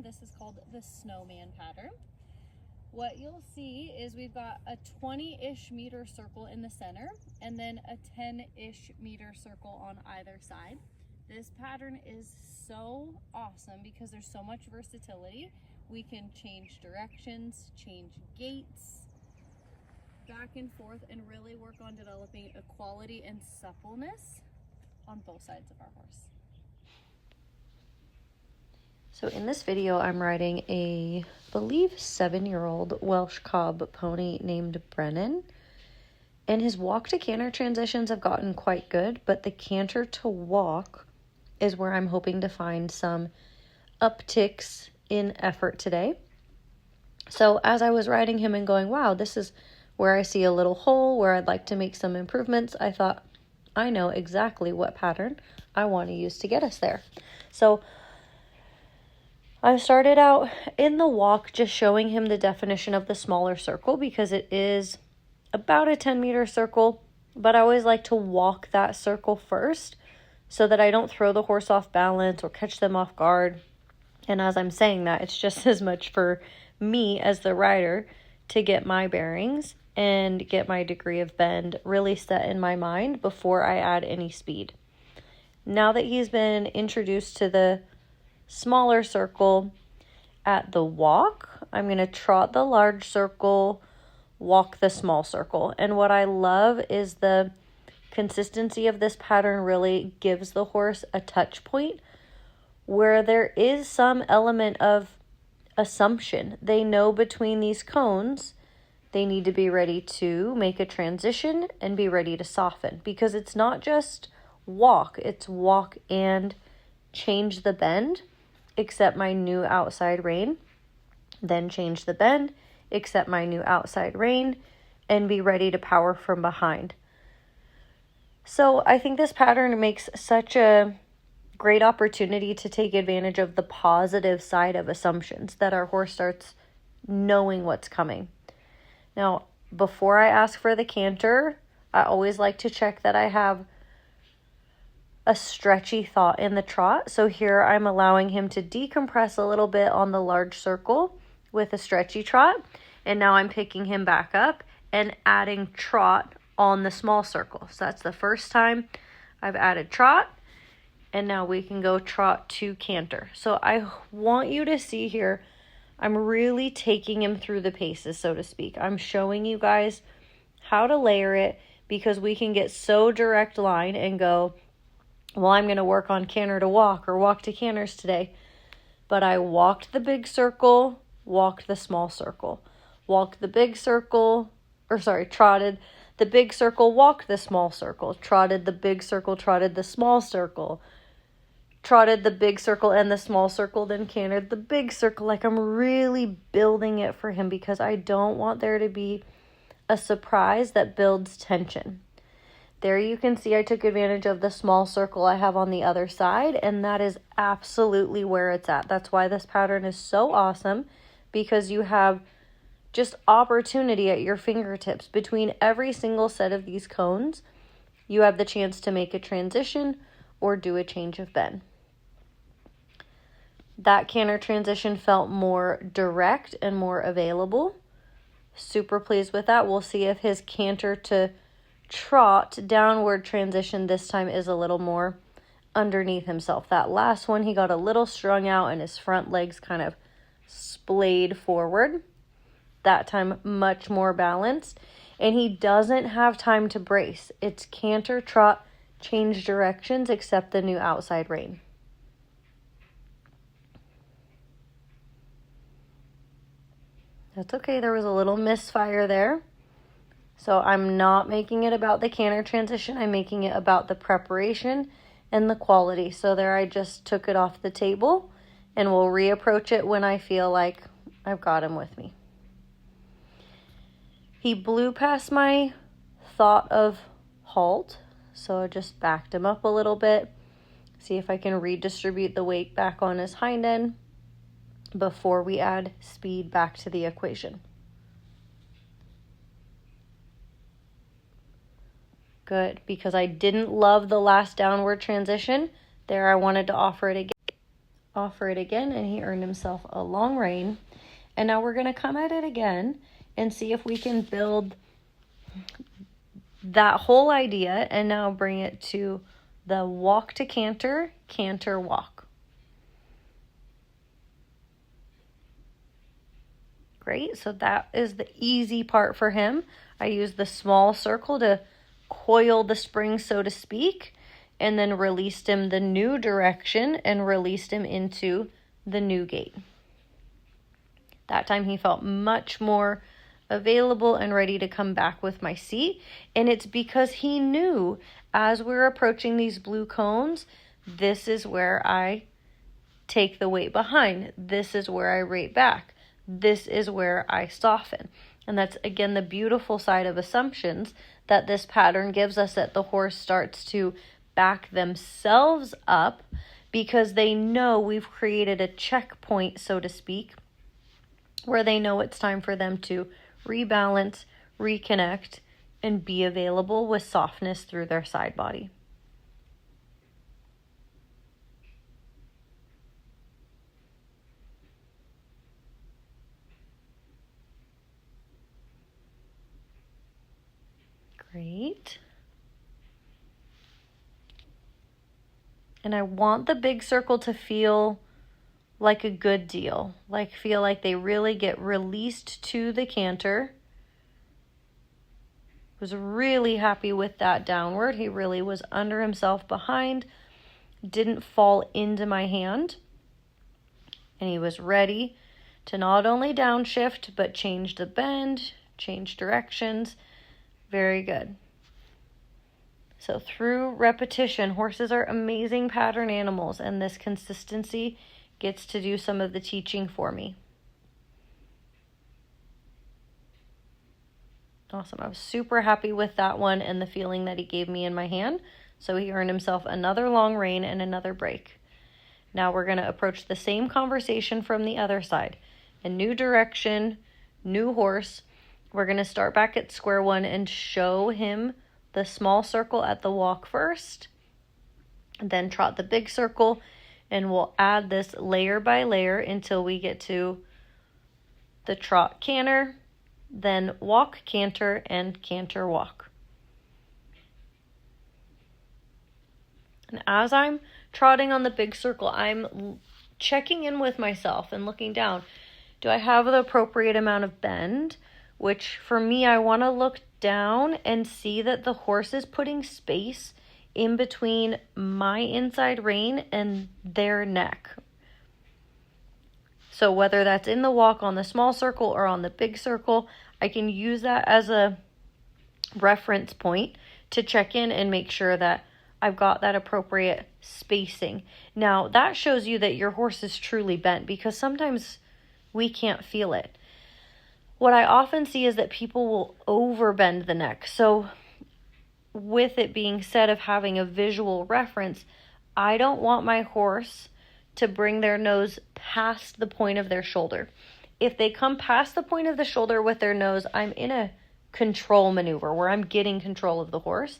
This is called the Snowman Pattern. What you'll see is we've got a 20-ish meter circle in the center and then a 10-ish meter circle on either side. This pattern is so awesome because there's so much versatility. We can change directions, change gaits, back and forth, and really work on developing equality and suppleness on both sides of our horse. So in this video, I'm riding I believe 7-year-old Welsh Cob pony named Brennan. And his walk to canter transitions have gotten quite good, but the canter to walk is where I'm hoping to find some upticks in effort today. So as I was riding him and going, wow, this is where I see a little hole where I'd like to make some improvements, I thought, I know exactly what pattern I want to use to get us there. So I started out in the walk just showing him the definition of the smaller circle because it is about a 10-meter circle, but I always like to walk that circle first so that I don't throw the horse off balance or catch them off guard. And as I'm saying that, it's just as much for me as the rider to get my bearings and get my degree of bend really set in my mind before I add any speed. Now that he's been introduced to the smaller circle at the walk, I'm going to trot the large circle, walk the small circle. And what I love is the consistency of this pattern really gives the horse a touch point where there is some element of assumption. They know between these cones, they need to be ready to make a transition and be ready to soften, because it's not just walk, it's walk and change the bend, accept my new outside rein, then change the bend, accept my new outside rein, and be ready to power from behind. So I think this pattern makes such a great opportunity to take advantage of the positive side of assumptions, that our horse starts knowing what's coming. Now, before I ask for the canter, I always like to check that I have a stretchy thought in the trot. So here I'm allowing him to decompress a little bit on the large circle with a stretchy trot. And now I'm picking him back up and adding trot on the small circle. So that's the first time I've added trot. And now we can go trot to canter. So I want you to see here, I'm really taking him through the paces, so to speak. I'm showing you guys how to layer it, because we can get so direct line and go, well, I'm going to work on canter to walk or walk to canters today. But I walked the big circle, walked the small circle, walked the big circle, trotted the big circle, walked the small circle, trotted the big circle, trotted the small circle, trotted the big circle and the small circle, then cantered the big circle. Like, I'm really building it for him because I don't want there to be a surprise that builds tension. There you can see I took advantage of the small circle I have on the other side, and that is absolutely where it's at. That's why this pattern is so awesome, because you have just opportunity at your fingertips. Between every single set of these cones, you have the chance to make a transition or do a change of bend. That canter transition felt more direct and more available. Super pleased with that. We'll see if his canter to trot downward transition this time is a little more underneath himself. That last one, he got a little strung out and his front legs kind of splayed forward. That time, much more balanced. And he doesn't have time to brace. It's canter, trot, change directions, except the new outside rein. That's okay. There was a little misfire there. So I'm not making it about the canter transition. I'm making it about the preparation and the quality. So there I just took it off the table, and we'll reapproach it when I feel like I've got him with me. He blew past my thought of halt, so I just backed him up a little bit. See if I can redistribute the weight back on his hind end before we add speed back to the equation. Good, because I didn't love the last downward transition. There I wanted to offer it again. offer it again, and he earned himself a long rein. And now we're going to come at it again and see if we can build that whole idea and now bring it to the walk to canter, canter walk. Great, so that is the easy part for him. I use the small circle to coil the spring, so to speak, and then released him the new direction and released him into the new gait. That time he felt much more available and ready to come back with my seat. And it's because he knew as we're approaching these blue cones, this is where I take the weight behind. This is where I rate back. This is where I soften. And that's, again, the beautiful side of assumptions that this pattern gives us, that the horse starts to back themselves up because they know we've created a checkpoint, so to speak, where they know it's time for them to rebalance, reconnect, and be available with softness through their side body. Great. And I want the big circle to feel like a good deal, like feel like they really get released to the canter. Was really happy with that downward. He really was under himself behind, didn't fall into my hand, and he was ready to not only downshift, but change the bend, change directions. Very good. So through repetition, horses are amazing pattern animals, and this consistency gets to do some of the teaching for me. Awesome. I was super happy with that one and the feeling that he gave me in my hand. So he earned himself another long rein and another break. Now we're going to approach the same conversation from the other side. A new direction, new horse. We're going to start back at square one and show him the small circle at the walk first. Then trot the big circle, and we'll add this layer by layer until we get to the trot canter, then walk canter, and canter walk. And as I'm trotting on the big circle, I'm checking in with myself and looking down. Do I have the appropriate amount of bend? Which for me, I want to look down and see that the horse is putting space in between my inside rein and their neck. So whether that's in the walk on the small circle or on the big circle, I can use that as a reference point to check in and make sure that I've got that appropriate spacing. Now, that shows you that your horse is truly bent, because sometimes we can't feel it. What I often see is that people will overbend the neck. So with it being said of having a visual reference, I don't want my horse to bring their nose past the point of their shoulder. If they come past the point of the shoulder with their nose, I'm in a control maneuver where I'm getting control of the horse.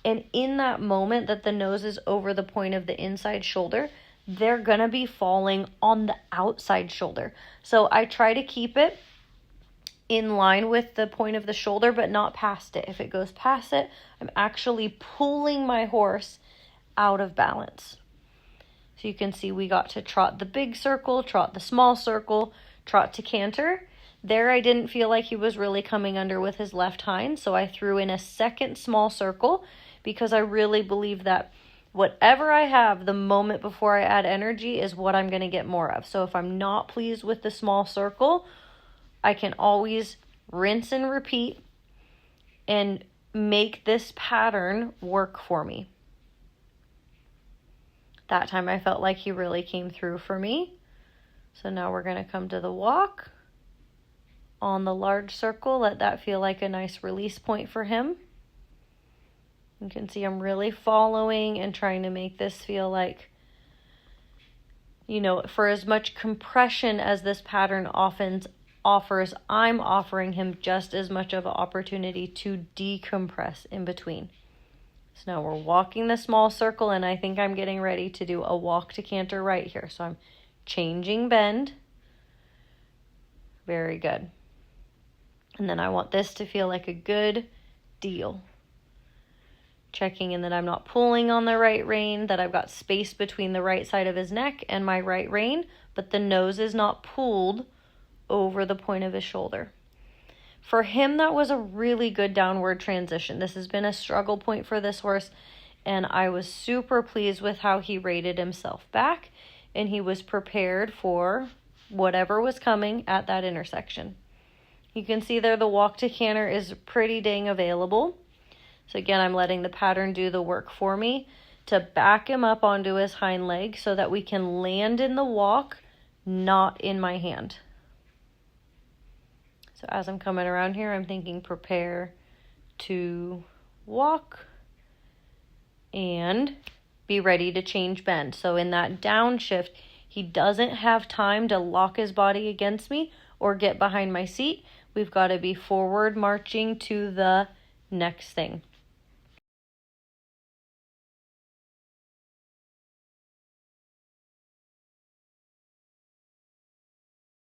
And in that moment that the nose is over the point of the inside shoulder, they're going to be falling on the outside shoulder. So I try to keep it in line with the point of the shoulder, but not past it. If it goes past it, I'm actually pulling my horse out of balance. So you can see we got to trot the big circle, trot the small circle, trot to canter. There I didn't feel like he was really coming under with his left hind, so I threw in a second small circle because I really believe that whatever I have the moment before I add energy is what I'm going to get more of. So if I'm not pleased with the small circle, I can always rinse and repeat and make this pattern work for me. That time I felt like he really came through for me. So now we're going to come to the walk on the large circle. Let that feel like a nice release point for him. You can see I'm really following and trying to make this feel like, you know, for as much compression as this pattern often offers, I'm offering him just as much of an opportunity to decompress in between. So now we're walking the small circle, and I think I'm getting ready to do a walk to canter right here. So I'm changing bend. Very good. And then I want this to feel like a good deal. Checking in that I'm not pulling on the right rein, that I've got space between the right side of his neck and my right rein, but the nose is not pulled over the point of his shoulder. For him, that was a really good downward transition. This has been a struggle point for this horse, and I was super pleased with how he rated himself back, and he was prepared for whatever was coming at that intersection. You can see there the walk to canter is pretty dang available. So again, I'm letting the pattern do the work for me to back him up onto his hind leg so that we can land in the walk, not in my hand. So as I'm coming around here, I'm thinking prepare to walk and be ready to change bend. So in that downshift, he doesn't have time to lock his body against me or get behind my seat. We've got to be forward marching to the next thing.